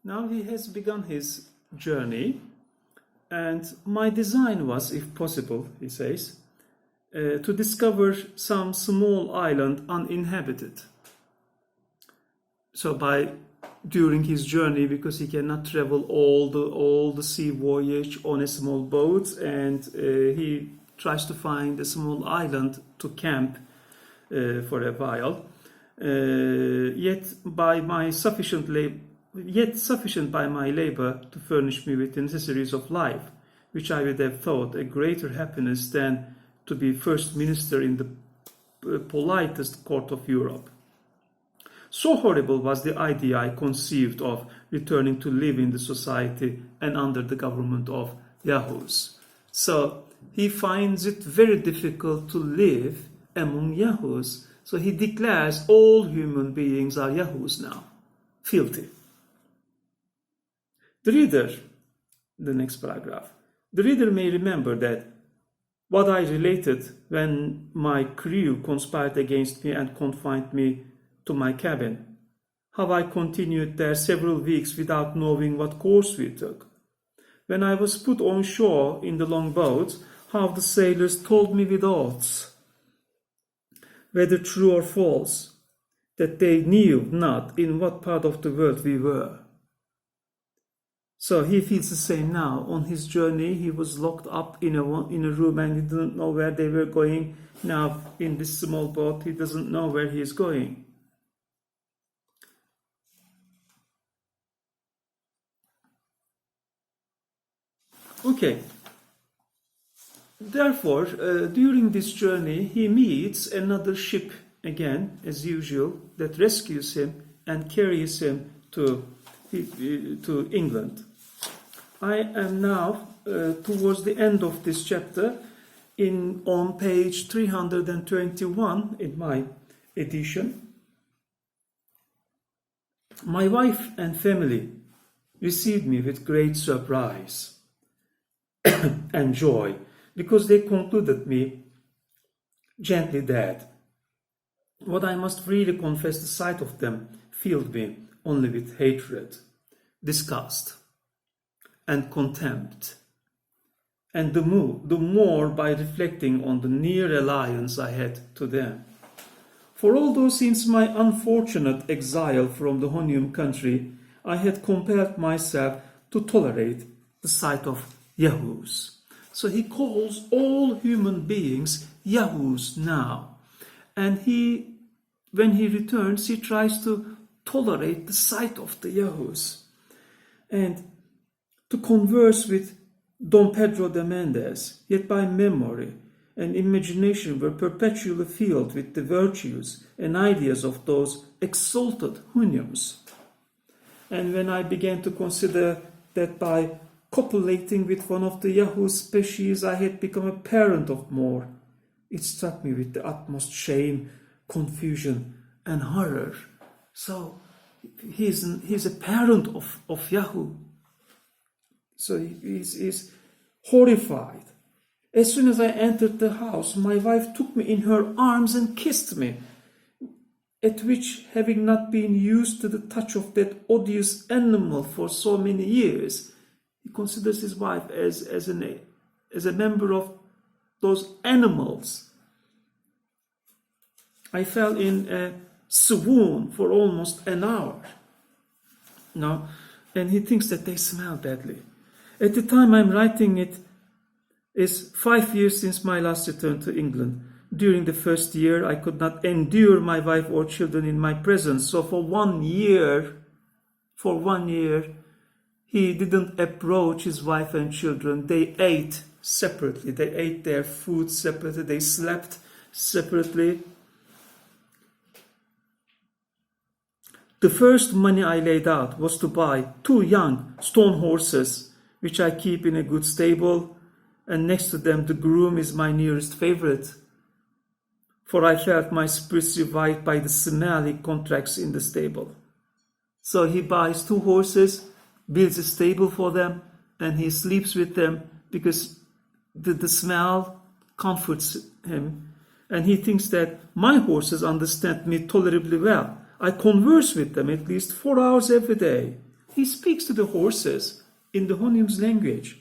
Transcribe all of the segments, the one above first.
Now he has begun his journey, and my design was, if possible, he says, to discover some small island uninhabited. So during his journey, because he cannot travel all the sea voyage on a small boat, and he tries to find a small island to camp for a while, yet sufficient by my labor to furnish me with the necessaries of life, which I would have thought a greater happiness than to be first minister in the politest court of Europe. So horrible was the idea I conceived of returning to live in the society and under the government of Yahoos. So he finds it very difficult to live among Yahoos. So he declares all human beings are Yahoos now. Filthy. The reader, the next paragraph, the reader may remember that what I related when my crew conspired against me and confined me to my cabin, how I continued there several weeks without knowing what course we took. When I was put on shore in the long boat, how the sailors told me with oaths, whether true or false, that they knew not in what part of the world we were. So he feels the same now. On his journey, he was locked up in a room and he didn't know where they were going. Now, in this small boat, he doesn't know where he is going. Okay. Therefore, during this journey, he meets another ship again, as usual, that rescues him and carries him to England. I am now towards the end of this chapter on page 321 in my edition. My wife and family received me with great surprise and joy, because they concluded me gently dead. What I must really confess, the sight of them filled me only with hatred, disgust, and contempt, and the more by reflecting on the near alliance I had to them. For although since my unfortunate exile from the Honium country, I had compelled myself to tolerate the sight of Yahoos. So he calls all human beings Yahoos now. And when he returns, he tries to tolerate the sight of the Yahoos and to converse with Don Pedro de Mendes, yet by memory and imagination were perpetually filled with the virtues and ideas of those exalted Huniums. And when I began to consider that by copulating with one of the Yahoo species I had become a parent of more, it struck me with the utmost shame, confusion, and horror. So he's a parent of Yahoo. So he's horrified. As soon as I entered the house, my wife took me in her arms and kissed me, at which, having not been used to the touch of that odious animal for so many years, he considers his wife as a member of those animals. I fell in a swoon for almost an hour. And he thinks that they smell badly. At the time I'm writing it is 5 years since my last return to England. During the first year, I could not endure my wife or children in my presence. So for 1 year, he didn't approach his wife and children. They ate separately. They ate their food separately. They slept separately. The first money I laid out was to buy 2 young stone horses, which I keep in a good stable, and next to them the groom is my nearest favorite, for I felt my spirits revived by the smell he contracts in the stable. So he buys 2 horses, builds a stable for them, and he sleeps with them because the smell comforts him. And he thinks that my horses understand me tolerably well. I converse with them at least 4 hours every day. He speaks to the horses in the Honium's language.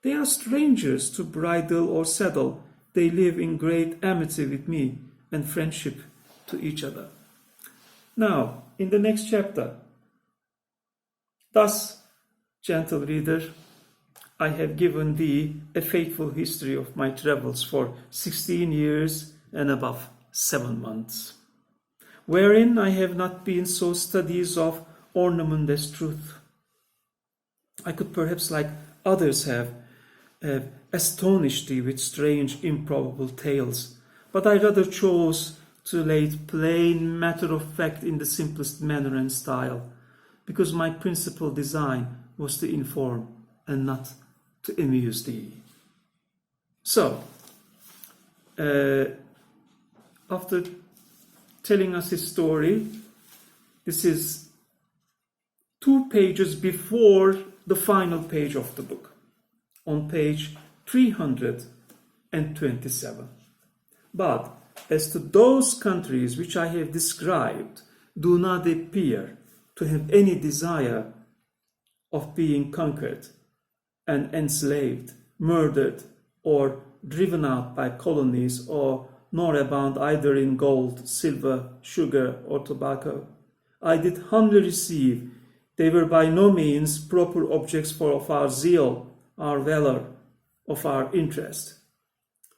They are strangers to bridle or saddle. They live in great amity with me and friendship to each other. Now, in the next chapter, thus, gentle reader, I have given thee a faithful history of my travels for 16 years and above 7 months, wherein I have not been so studious of ornament as truth. I could perhaps, like others have astonished thee with strange, improbable tales, but I rather chose to lay it plain, matter of fact in the simplest manner and style, because my principal design was to inform and not to amuse thee. So, after telling us his story, this is 2 pages before the final page of the book, on page 327. But as to those countries which I have described do not appear to have any desire of being conquered and enslaved, murdered, or driven out by colonies, or nor abound either in gold, silver, sugar, or tobacco, I did humbly receive. They were by no means proper objects of our zeal, our valor, of our interest.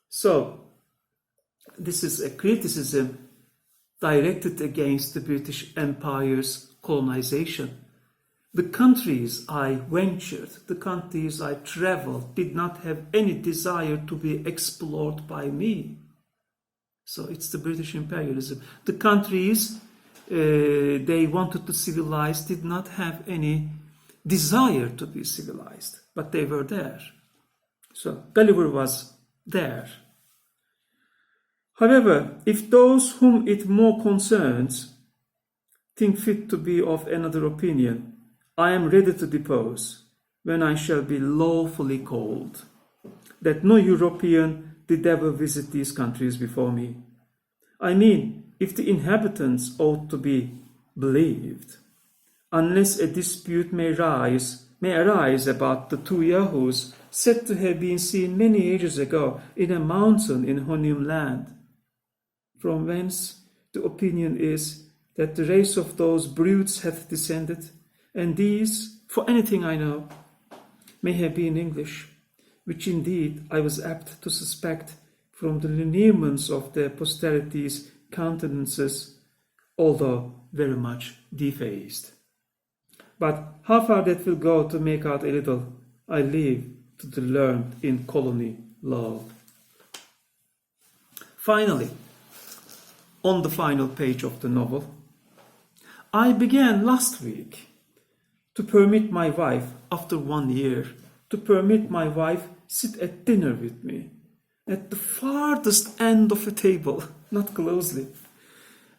So, this is a criticism directed against the British Empire's colonization. The countries I ventured, the countries I traveled, did not have any desire to be explored by me. So it's the British imperialism. The countries they wanted to civilize did not have any desire to be civilized, but they were there. So Gulliver was there. However, if those whom it more concerns think fit to be of another opinion, I am ready to depose, when I shall be lawfully called, that no European did ever visit these countries before me. I mean, if the inhabitants ought to be believed, unless a dispute may arise about the 2 Yahoos said to have been seen many ages ago in a mountain in Honium land, from whence the opinion is that the race of those brutes hath descended, and these, for anything I know, may have been English, which indeed I was apt to suspect from the lineaments of their posterity's countenances, although very much defaced. But how far that will go to make out a little, I leave to the learned in colony law. Finally, on the final page of the novel, I began last week to permit my wife, after 1 year, to permit my wife sit at dinner with me, at the farthest end of a table, not closely,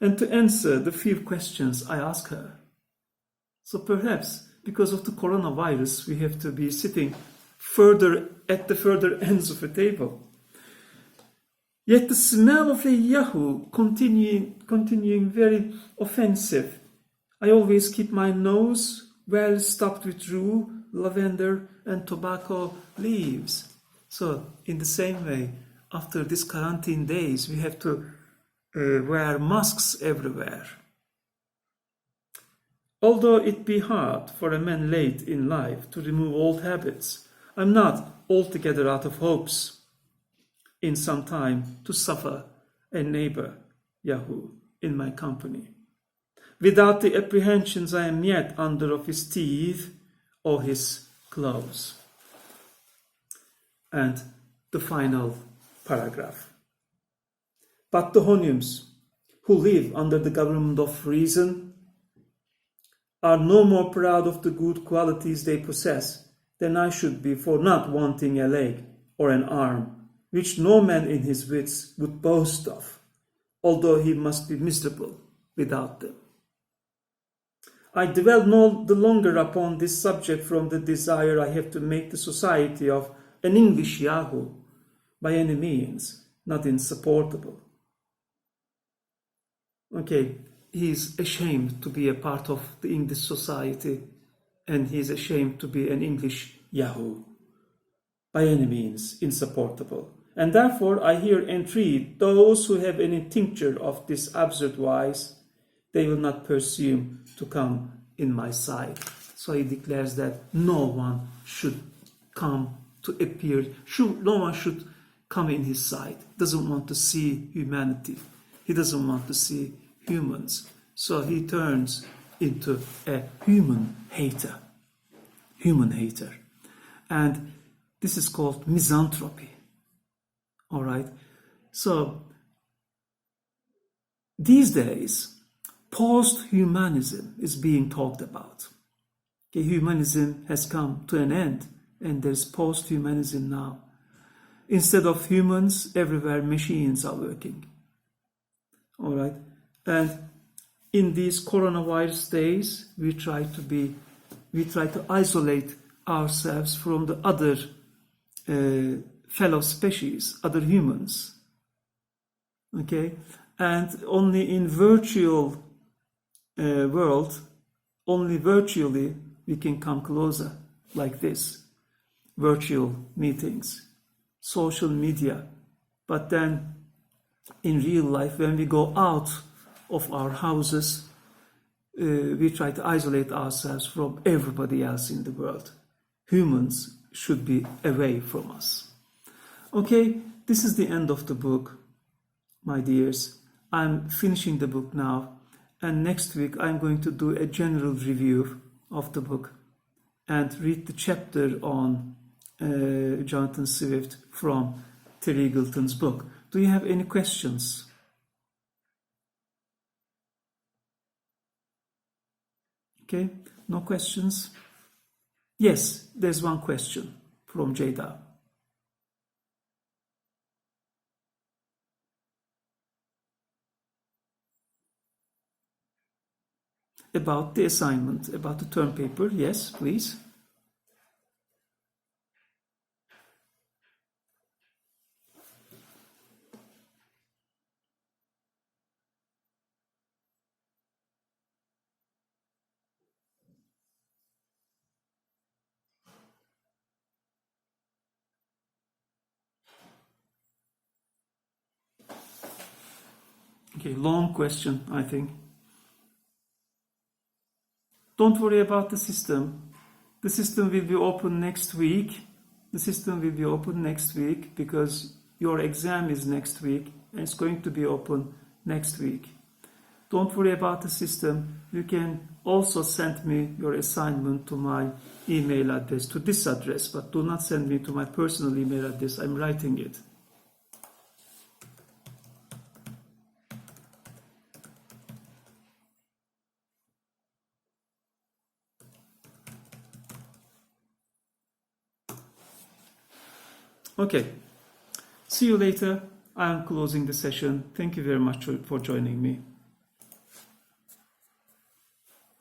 and to answer the few questions I ask her. So perhaps, because of the coronavirus, we have to be sitting further at the further ends of a table. Yet the smell of a Yahoo continuing very offensive. I always keep my nose well stopped with rue, lavender, and tobacco leaves. So, in the same way, after these quarantine days, we have to wear masks everywhere. Although it be hard for a man late in life to remove old habits, I'm not altogether out of hopes in some time to suffer a neighbor, Yahoo, in my company, without the apprehensions I am yet under of his teeth or his claws. And the final paragraph. But the Honiums, who live under the government of reason, are no more proud of the good qualities they possess than I should be for not wanting a leg or an arm, which no man in his wits would boast of, although he must be miserable without them. I dwell no the longer upon this subject from the desire I have to make the society of an English Yahoo by any means not insupportable. Okay, he is ashamed to be a part of the English society and he is ashamed to be an English Yahoo. By any means insupportable. And therefore I here entreat those who have any tincture of this absurd wise, they will not presume to come in my sight. So he declares that no one should come to appear, no one should come in his sight. He doesn't want to see humanity. He doesn't want to see humans. So he turns into a human hater. Human hater. And this is called misanthropy. All right. So these days, post-humanism is being talked about. Okay, humanism has come to an end, and there's post-humanism now. Instead of humans, everywhere machines are working. All right. And in these coronavirus days, we try to isolate ourselves from the other fellow species, other humans. Okay, and only in virtual world, only virtually we can come closer, like this, virtual meetings, social media. But then in real life, when we go out of our houses, we try to isolate ourselves from everybody else in the world. Humans should be away from us. Okay, this is the end of the book, my dears. I'm finishing the book now, and next week I'm going to do a general review of the book and read the chapter on Jonathan Swift from Terry Eagleton's book. Do you have any questions? Okay, no questions? Yes, there's one question from Jada. About the assignment, about the term paper. Yes, please. Okay, long question, I think. Don't worry about the system. The system will be open next week. The system will be open next week because your exam is next week and it's going to be open next week. Don't worry about the system. You can also send me your assignment to my email address, to this address, but do not send me to my personal email address. I'm writing it. Okay, see you later. I am closing the session. Thank you very much for joining me.